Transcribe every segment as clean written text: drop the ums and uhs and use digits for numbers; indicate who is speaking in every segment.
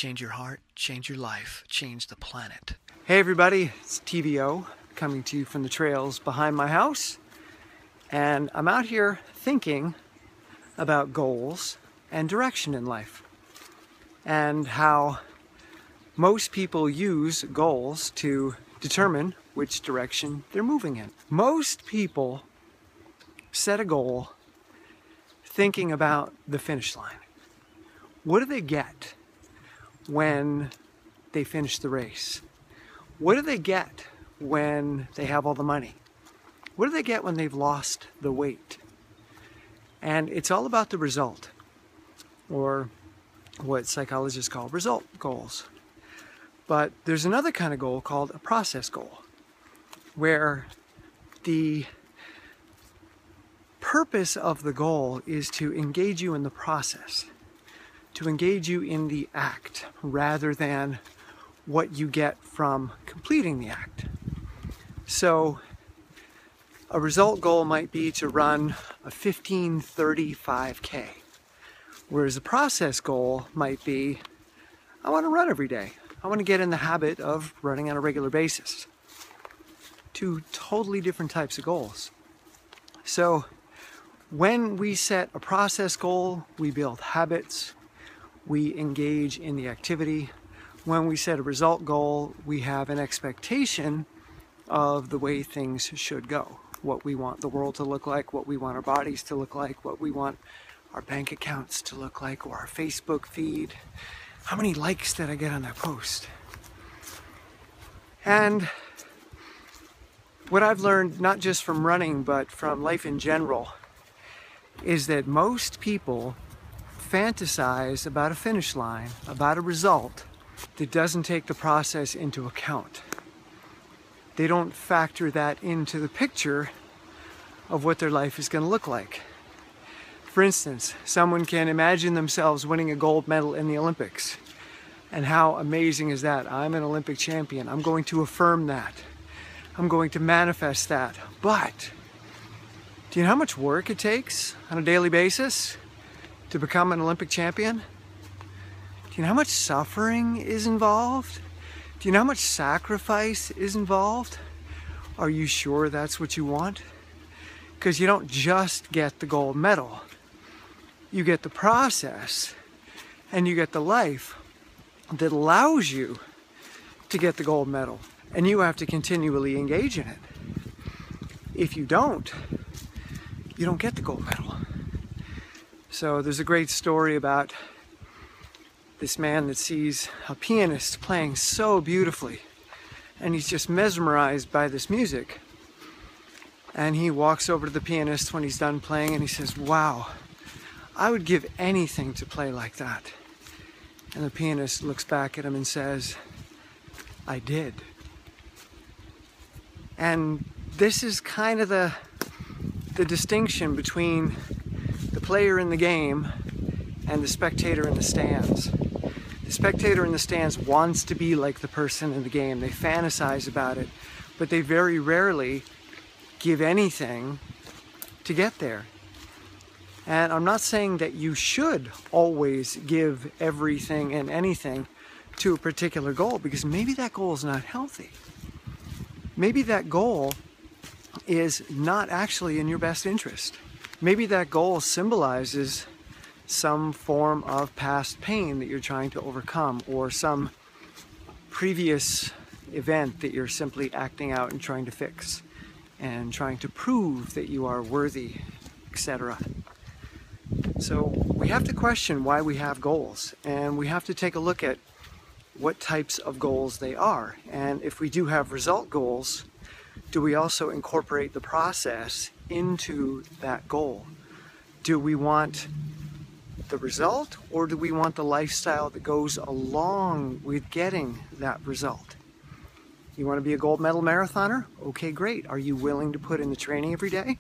Speaker 1: change your heart, change your life, change the planet.
Speaker 2: Hey everybody, it's TVO coming to you from the trails behind my house. And I'm out here thinking about goals and direction in life. And how most people use goals to determine which direction they're moving in. Most people set a goal thinking about the finish line. What do they get when they finish the race? What do they get when they have all the money? What do they get when they've lost the weight? And it's all about the result, or what psychologists call result goals. But there's another kind of goal called a process goal, where the purpose of the goal is to engage you in the process, to engage you in the act, rather than what you get from completing the act. So a result goal might be to run a 15:35K, whereas a process goal might be, I want to run every day. I want to get in the habit of running on a regular basis. Two totally different types of goals. So when we set a process goal, we build habits, we engage in the activity. When we set a result goal, we have an expectation of the way things should go, what we want the world to look like, what we want our bodies to look like, what we want our bank accounts to look like, or our Facebook feed. How many likes did I get on that post? And what I've learned, not just from running, but from life in general, is that most people fantasize about a finish line, about a result that doesn't take the process into account. They don't factor that into the picture of what their life is going to look like. For instance, someone can imagine themselves winning a gold medal in the Olympics. And how amazing is that? I'm an Olympic champion. I'm going to affirm that. I'm going to manifest that. But do you know how much work it takes on a daily basis to become an Olympic champion? Do you know how much suffering is involved? Do you know how much sacrifice is involved? Are you sure that's what you want? Because you don't just get the gold medal. You get the process, and you get the life that allows you to get the gold medal. And you have to continually engage in it. If you don't get the gold medal. So there's a great story about this man that sees a pianist playing so beautifully, and he's just mesmerized by this music. And he walks over to the pianist when he's done playing and he says, "Wow, I would give anything to play like that." And the pianist looks back at him and says, "I did." And this is kind of the distinction between the player in the game and the spectator in the stands. The spectator in the stands wants to be like the person in the game. They fantasize about it, but they very rarely give anything to get there. And I'm not saying that you should always give everything and anything to a particular goal, because maybe that goal is not healthy. Maybe that goal is not actually in your best interest. Maybe that goal symbolizes some form of past pain that you're trying to overcome, or some previous event that you're simply acting out and trying to fix, and trying to prove that you are worthy, etc. So we have to question why we have goals, and we have to take a look at what types of goals they are. And if we do have result goals, do we also incorporate the process into that goal? Do we want the result, or do we want the lifestyle that goes along with getting that result? You want to be a gold medal marathoner? Okay, great. Are you willing to put in the training every day?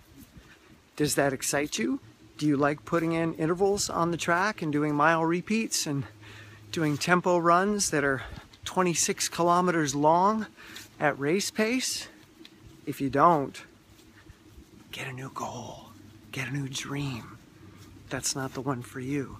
Speaker 2: Does that excite you? Do you like putting in intervals on the track and doing mile repeats and doing tempo runs that are 26 kilometers long at race pace? If you don't, get a new goal, get a new dream. That's not the one for you.